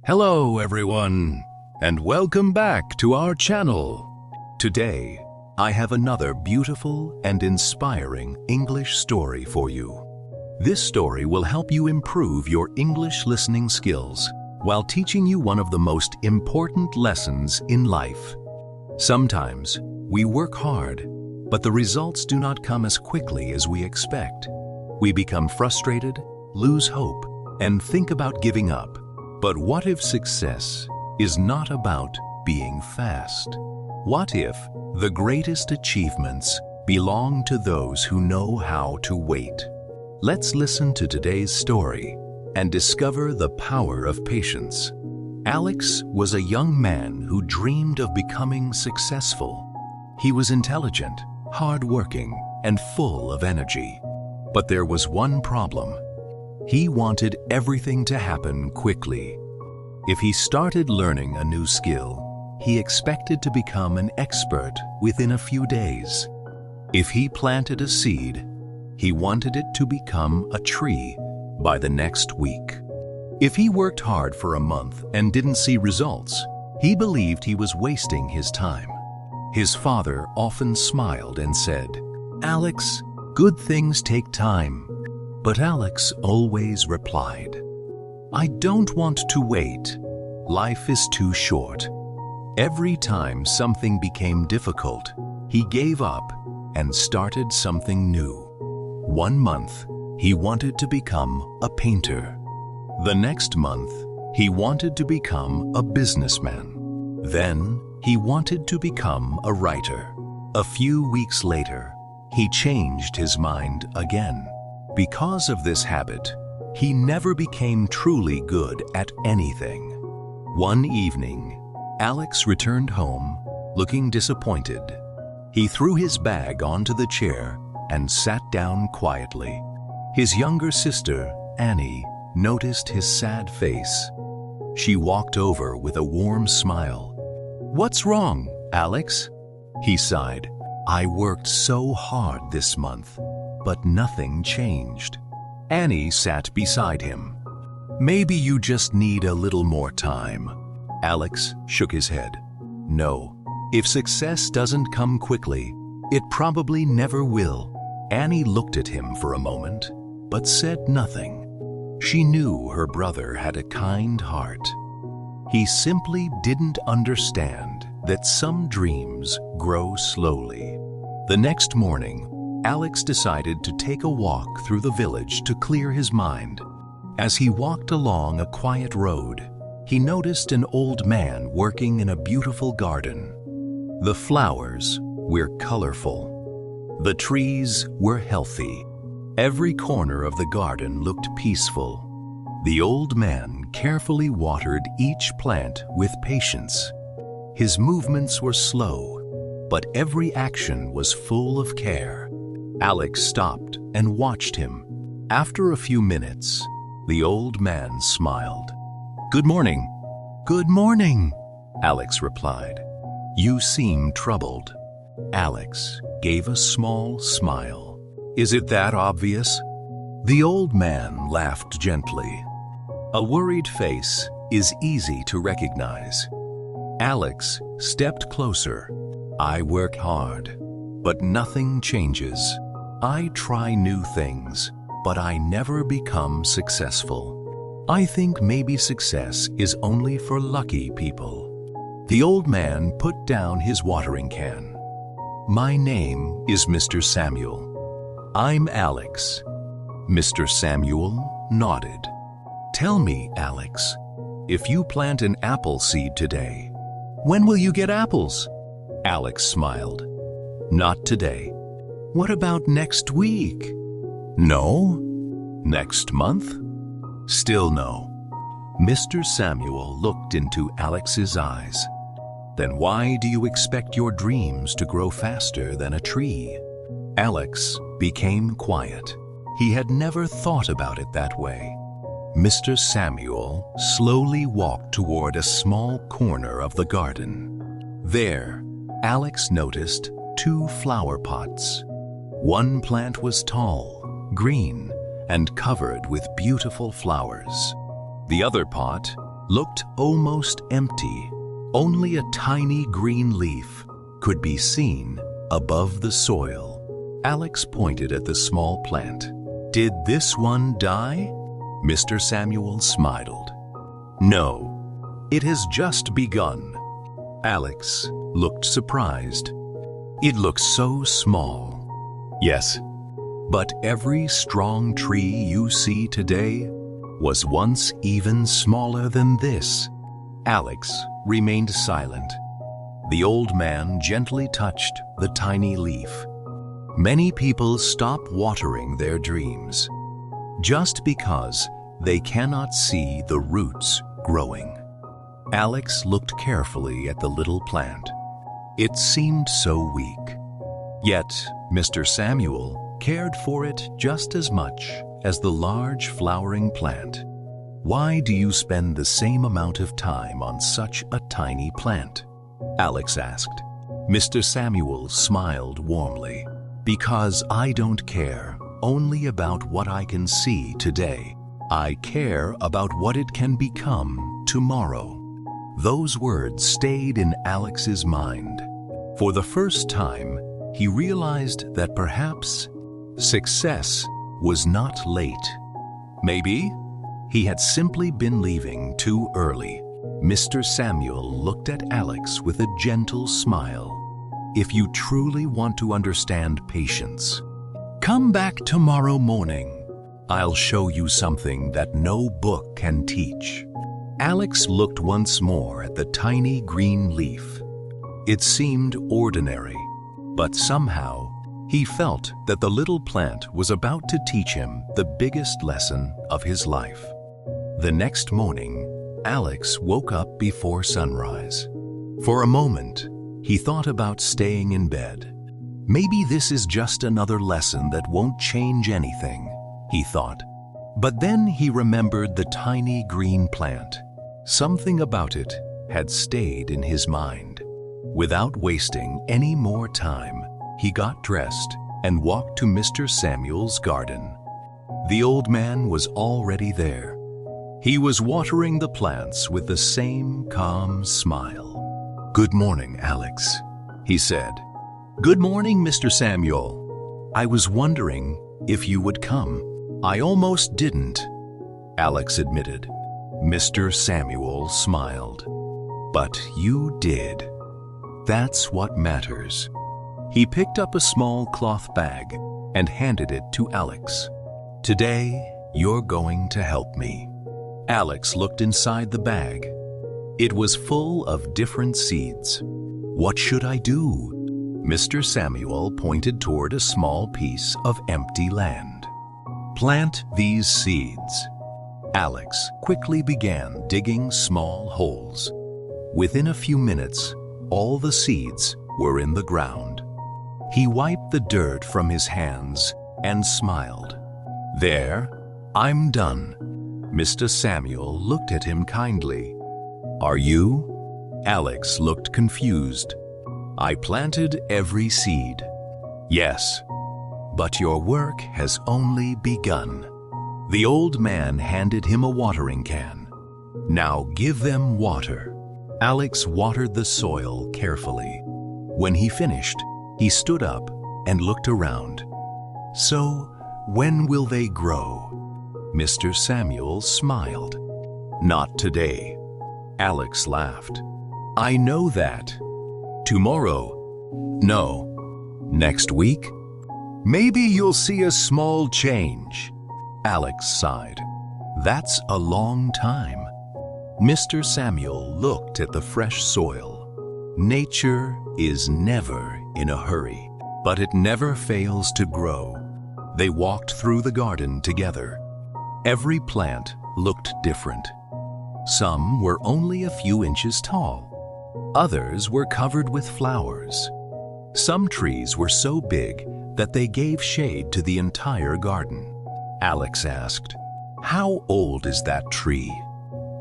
Hello everyone, and welcome back to our channel. Today, I have another beautiful and inspiring English story for you. This story will help you improve your English listening skills while teaching you one of the most important lessons in life. Sometimes, we work hard, but the results do not come as quickly as we expect. We become frustrated, lose hope, and think about giving up. But what if success is not about being fast? What if the greatest achievements belong to those who know how to wait? Let's listen to today's story and discover the power of patience. Alex was a young man who dreamed of becoming successful. He was intelligent, hardworking, and full of energy. But there was one problem. He wanted everything to happen quickly. If he started learning a new skill, he expected to become an expert within a few days. If he planted a seed, he wanted it to become a tree by the next week. If he worked hard for a month and didn't see results, he believed he was wasting his time. His father often smiled and said, "Alex, good things take time." But Alex always replied, "I don't want to wait. Life is too short." Every time something became difficult, he gave up and started something new. One month, he wanted to become a painter. The next month, he wanted to become a businessman. Then, he wanted to become a writer. A few weeks later, he changed his mind again. Because of this habit, he never became truly good at anything. One evening, Alex returned home, looking disappointed. He threw his bag onto the chair and sat down quietly. His younger sister, Annie, noticed his sad face. She walked over with a warm smile. "What's wrong, Alex?" He sighed. "I worked so hard this month, but nothing changed." Annie sat beside him. "Maybe you just need a little more time." Alex shook his head. "No, if success doesn't come quickly, it probably never will." Annie looked at him for a moment, but said nothing. She knew her brother had a kind heart. He simply didn't understand that some dreams grow slowly. The next morning, Alex decided to take a walk through the village to clear his mind. As he walked along a quiet road, he noticed an old man working in a beautiful garden. The flowers were colorful. The trees were healthy. Every corner of the garden looked peaceful. The old man carefully watered each plant with patience. His movements were slow, but every action was full of care. Alex stopped and watched him. After a few minutes, the old man smiled. "Good morning." "Good morning," Alex replied. "You seem troubled." Alex gave a small smile. "Is it that obvious?" The old man laughed gently. A worried face is easy to recognize. Alex stepped closer. "I work hard, but nothing changes. I try new things, but I never become successful. I think maybe success is only for lucky people." The old man put down his watering can. "My name is Mr. Samuel. I'm Alex." Mr. Samuel nodded. "Tell me, Alex, if you plant an apple seed today, when will you get apples?" Alex smiled. "Not today." "What about next week?" "No." "Next month?" "Still no." Mr. Samuel looked into Alex's eyes. "Then why do you expect your dreams to grow faster than a tree?" Alex became quiet. He had never thought about it that way. Mr. Samuel slowly walked toward a small corner of the garden. There, Alex noticed 2 flower pots. One plant was tall, green, and covered with beautiful flowers. The other pot looked almost empty. Only a tiny green leaf could be seen above the soil. Alex pointed at the small plant. "Did this one die?" Mr. Samuel smiled. "No, it has just begun." Alex looked surprised. "It looks so small." "Yes, but every strong tree you see today was once even smaller than this." Alex remained silent. The old man gently touched the tiny leaf. Many people stop watering their dreams just because they cannot see the roots growing. Alex looked carefully at the little plant. It seemed so weak. Yet Mr. Samuel cared for it just as much as the large flowering plant. "Why do you spend the same amount of time on such a tiny plant?" Alex asked. Mr. Samuel smiled warmly. "Because I don't care only about what I can see today. I care about what it can become tomorrow." Those words stayed in Alex's mind. For the first time, he realized that perhaps success was not late. Maybe he had simply been leaving too early. Mr. Samuel looked at Alex with a gentle smile. "If you truly want to understand patience, come back tomorrow morning. I'll show you something that no book can teach." Alex looked once more at the tiny green leaf. It seemed ordinary, but somehow he felt that the little plant was about to teach him the biggest lesson of his life. The next morning, Alex woke up before sunrise. For a moment, he thought about staying in bed. Maybe this is just another lesson that won't change anything, he thought. But then he remembered the tiny green plant. Something about it had stayed in his mind. Without wasting any more time, he got dressed and walked to Mr. Samuel's garden. The old man was already there. He was watering the plants with the same calm smile. "Good morning, Alex," he said. "Good morning, Mr. Samuel. I was wondering if you would come." "I almost didn't," Alex admitted. Mr. Samuel smiled. "But you did. That's what matters." He picked up a small cloth bag and handed it to Alex. "Today, you're going to help me." Alex looked inside the bag. It was full of different seeds. "What should I do?" Mr. Samuel pointed toward a small piece of empty land. "Plant these seeds." Alex quickly began digging small holes. Within a few minutes, all the seeds were in the ground. He wiped the dirt from his hands and smiled. "There, I'm done." Mr. Samuel looked at him kindly. "Are you?" Alex looked confused. "I planted every seed." "Yes, but your work has only begun." The old man handed him a watering can. "Now give them water." Alex watered the soil carefully. When he finished, he stood up and looked around. "So, when will they grow?" Mr. Samuel smiled. "Not today." Alex laughed. "I know that. Tomorrow? No. Next week? Maybe you'll see a small change." Alex sighed. "That's a long time." Mr. Samuel looked at the fresh soil. Nature is never in a hurry, but it never fails to grow. They walked through the garden together. Every plant looked different. Some were only a few inches tall. Others were covered with flowers. Some trees were so big that they gave shade to the entire garden. Alex asked, "How old is that tree?"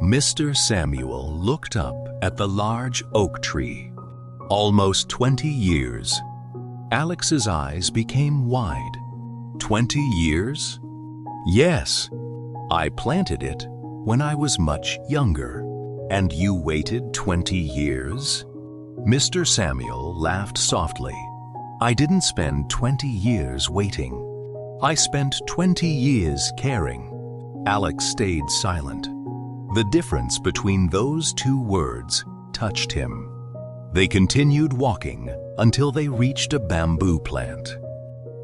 Mr. Samuel looked up at the large oak tree. "Almost 20 years." Alex's eyes became wide. 20 years? "Yes. I planted it when I was much younger." And you waited 20 years? Mr. Samuel laughed softly. I didn't spend 20 years waiting. I spent 20 years caring. Alex stayed silent. The difference between those two words touched him. They continued walking until they reached a bamboo plant.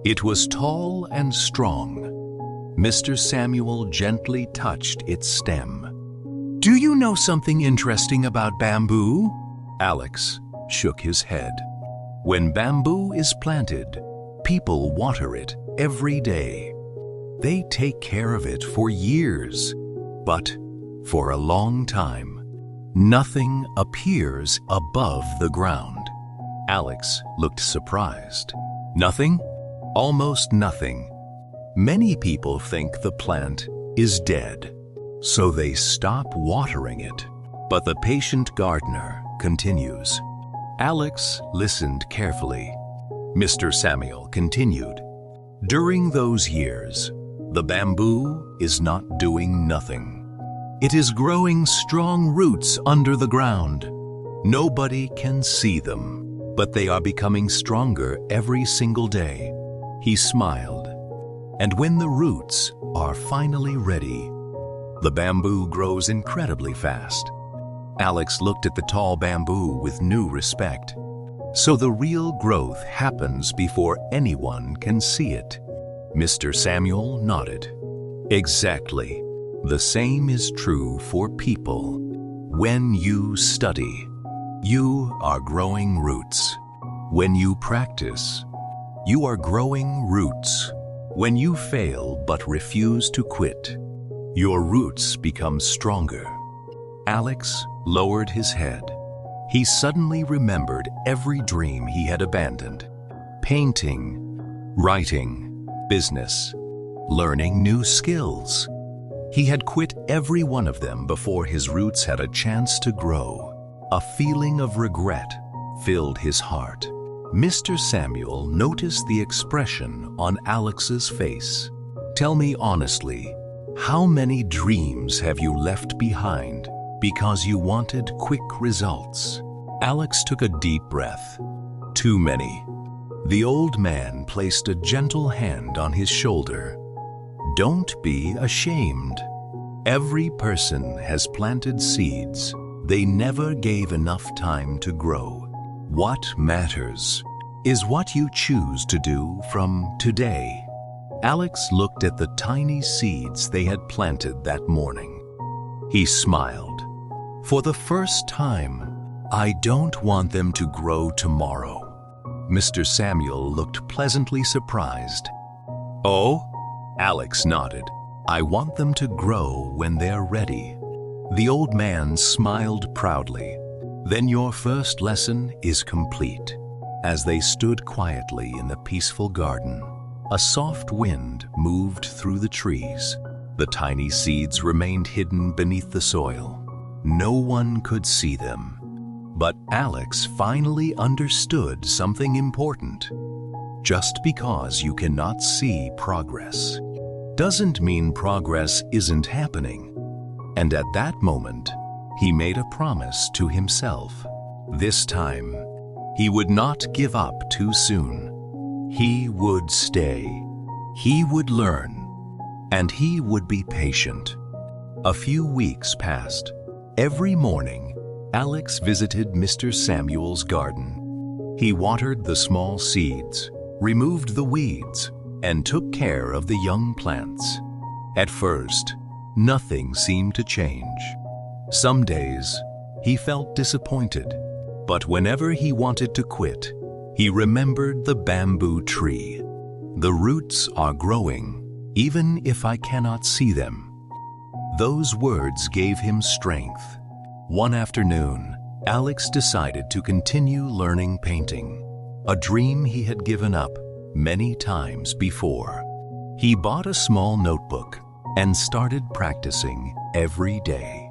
It was tall and strong. Mr. Samuel gently touched its stem. Do you know something interesting about bamboo? Alex shook his head. When bamboo is planted, people water it every day. They take care of it for years, but for a long time, nothing appears above the ground. Alex looked surprised. Nothing? Almost nothing. Many people think the plant is dead, so they stop watering it. But the patient gardener continues. Alex listened carefully. Mr. Samuel continued. During those years, the bamboo is not doing nothing. It is growing strong roots under the ground. Nobody can see them, but they are becoming stronger every single day. He smiled. And when the roots are finally ready, the bamboo grows incredibly fast. Alex looked at the tall bamboo with new respect. So the real growth happens before anyone can see it. Mr. Samuel nodded. Exactly. The same is true for people. When you study, you are growing roots. When you practice, you are growing roots. When you fail but refuse to quit, your roots become stronger. Alex lowered his head. He suddenly remembered every dream he had abandoned. Painting, writing, business, learning new skills. He had quit every one of them before his roots had a chance to grow. A feeling of regret filled his heart. Mr. Samuel noticed the expression on Alex's face. Tell me honestly, how many dreams have you left behind because you wanted quick results? Alex took a deep breath. Too many. The old man placed a gentle hand on his shoulder. Don't be ashamed. Every person has planted seeds. They never gave enough time to grow. What matters is what you choose to do from today. Alex looked at the tiny seeds they had planted that morning. He smiled. For the first time, I don't want them to grow tomorrow. Mr. Samuel looked pleasantly surprised. Oh? Alex nodded. I want them to grow when they're ready. The old man smiled proudly. Then your first lesson is complete. As they stood quietly in the peaceful garden, a soft wind moved through the trees. The tiny seeds remained hidden beneath the soil. No one could see them. But Alex finally understood something important. Just because you cannot see progress doesn't mean progress isn't happening. And at that moment, he made a promise to himself. This time, he would not give up too soon. He would stay. He would learn. And he would be patient. A few weeks passed. Every morning, Alex visited Mr. Samuel's garden. He watered the small seeds, removed the weeds, and took care of the young plants. At first, nothing seemed to change. Some days, he felt disappointed, but whenever he wanted to quit, he remembered the bamboo tree. The roots are growing, even if I cannot see them. Those words gave him strength. One afternoon, Alex decided to continue learning painting, a dream he had given up many times before. He bought a small notebook and started practicing every day.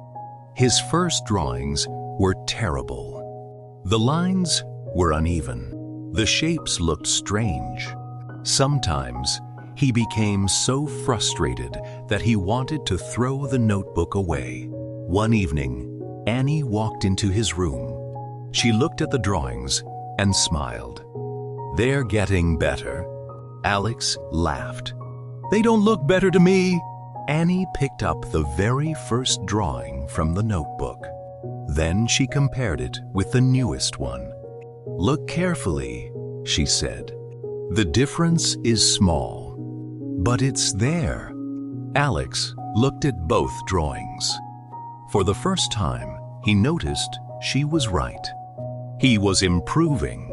His first drawings were terrible. The lines were uneven. The shapes looked strange. Sometimes he became so frustrated that he wanted to throw the notebook away. One evening, Annie walked into his room. She looked at the drawings and smiled. "They're getting better." Alex laughed. "They don't look better to me." Annie picked up the very first drawing from the notebook. Then she compared it with the newest one. "Look carefully," she said. "The difference is small, but it's there." Alex looked at both drawings. For the first time, he noticed she was right. He was improving.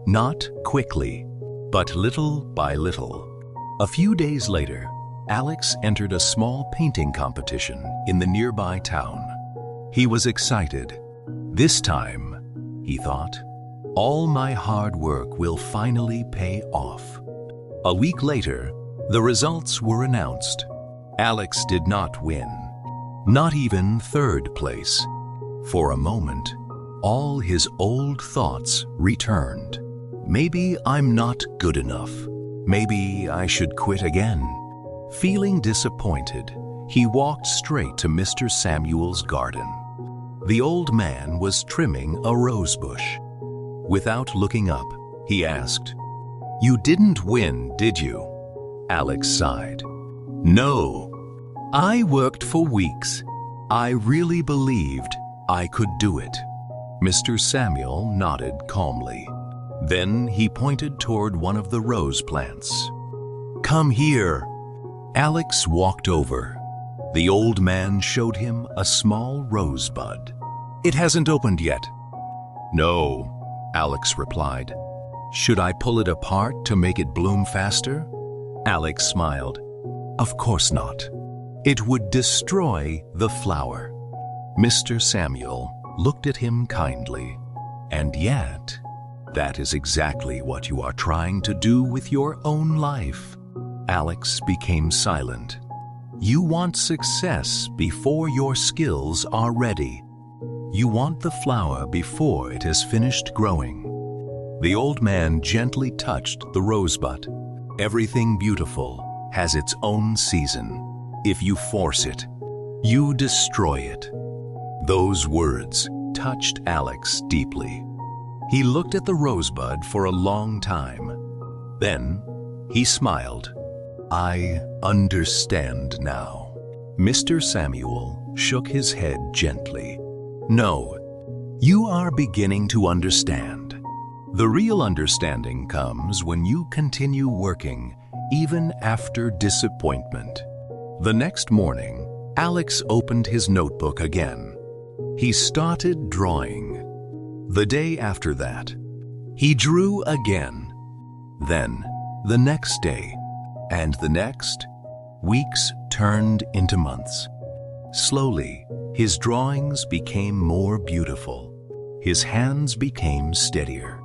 Not quickly, but little by little. A few days later, Alex entered a small painting competition in the nearby town. He was excited. "This time," he thought, "all my hard work will finally pay off." A week later, the results were announced. Alex did not win, not even third place. For a moment, all his old thoughts returned. Maybe I'm not good enough. Maybe I should quit again. Feeling disappointed, he walked straight to Mr. Samuel's garden. The old man was trimming a rose bush. Without looking up, he asked, "You didn't win, did you?" Alex sighed. "No. I worked for weeks. I really believed I could do it." Mr. Samuel nodded calmly. Then he pointed toward one of the rose plants. "Come here." Alex walked over. The old man showed him a small rosebud. "It hasn't opened yet." "No," Alex replied. "Should I pull it apart to make it bloom faster?" Alex smiled. "Of course not. It would destroy the flower." Mr. Samuel looked at him kindly. "And yet, that is exactly what you are trying to do with your own life." Alex became silent. "You want success before your skills are ready. You want the flower before it has finished growing." The old man gently touched the rosebud. "Everything beautiful has its own season. If you force it, you destroy it." Those words touched Alex deeply. He looked at the rosebud for a long time. Then he smiled. "I understand now." Mr. Samuel shook his head gently. "No, you are beginning to understand. The real understanding comes when you continue working, even after disappointment." The next morning, Alex opened his notebook again. He started drawing. The day after that, he drew again. Then, the next day, and the next. Weeks turned into months. Slowly, his drawings became more beautiful. His hands became steadier.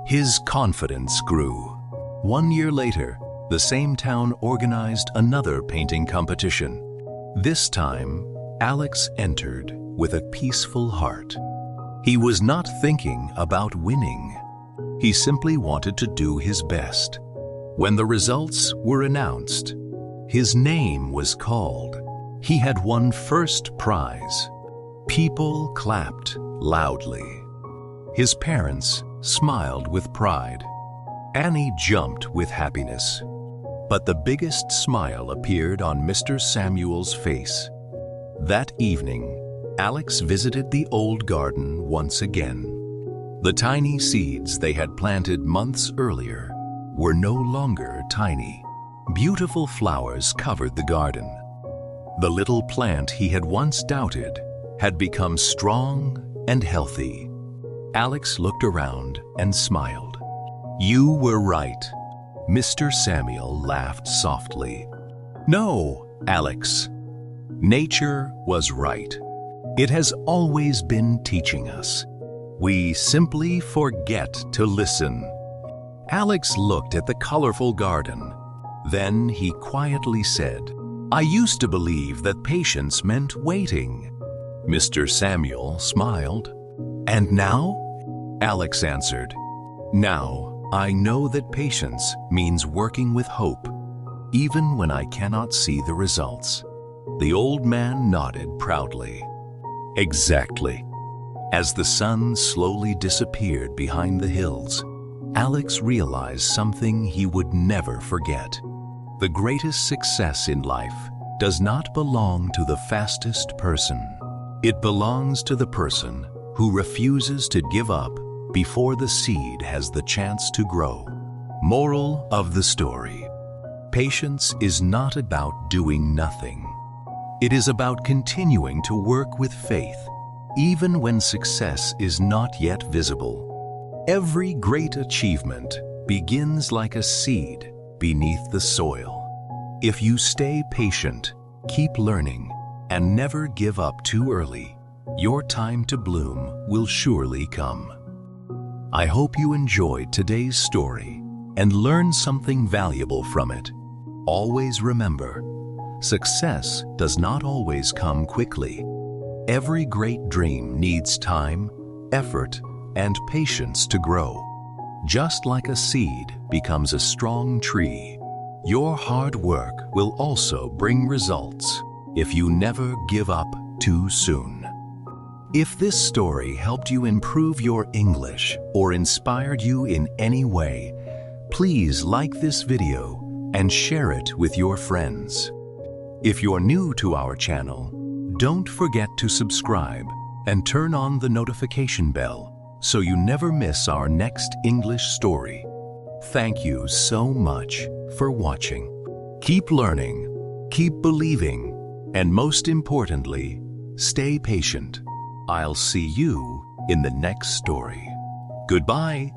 His confidence grew. 1 year later, the same town organized another painting competition. This time, Alex entered with a peaceful heart. He was not thinking about winning. He simply wanted to do his best. When the results were announced, his name was called. He had won first prize. People clapped loudly. His parents smiled with pride. Annie jumped with happiness. But the biggest smile appeared on Mr. Samuel's face. That evening, Alex visited the old garden once again. The tiny seeds they had planted months earlier were no longer tiny. Beautiful flowers covered the garden. The little plant he had once doubted had become strong and healthy. Alex looked around and smiled. "You were right." Mr. Samuel laughed softly. "No, Alex. Nature was right. It has always been teaching us. We simply forget to listen." Alex looked at the colorful garden. Then he quietly said, "I used to believe that patience meant waiting." Mr. Samuel smiled. "And now?" Alex answered, "Now I know that patience means working with hope, even when I cannot see the results." The old man nodded proudly. Exactly. As the sun slowly disappeared behind the hills, Alex realized something he would never forget. The greatest success in life does not belong to the fastest person. It belongs to the person who refuses to give up before the seed has the chance to grow. Moral of the story: patience is not about doing nothing. It is about continuing to work with faith, even when success is not yet visible. Every great achievement begins like a seed beneath the soil. If you stay patient, keep learning, and never give up too early, your time to bloom will surely come. I hope you enjoyed today's story and learned something valuable from it. Always remember, success does not always come quickly. Every great dream needs time, effort, and patience to grow. Just like a seed becomes a strong tree, your hard work will also bring results if you never give up too soon. If this story helped you improve your English or inspired you in any way, please like this video and share it with your friends. If you're new to our channel, don't forget to subscribe and turn on the notification bell so you never miss our next English story. Thank you so much for watching. Keep learning, keep believing, and most importantly, stay patient. I'll see you in the next story. Goodbye.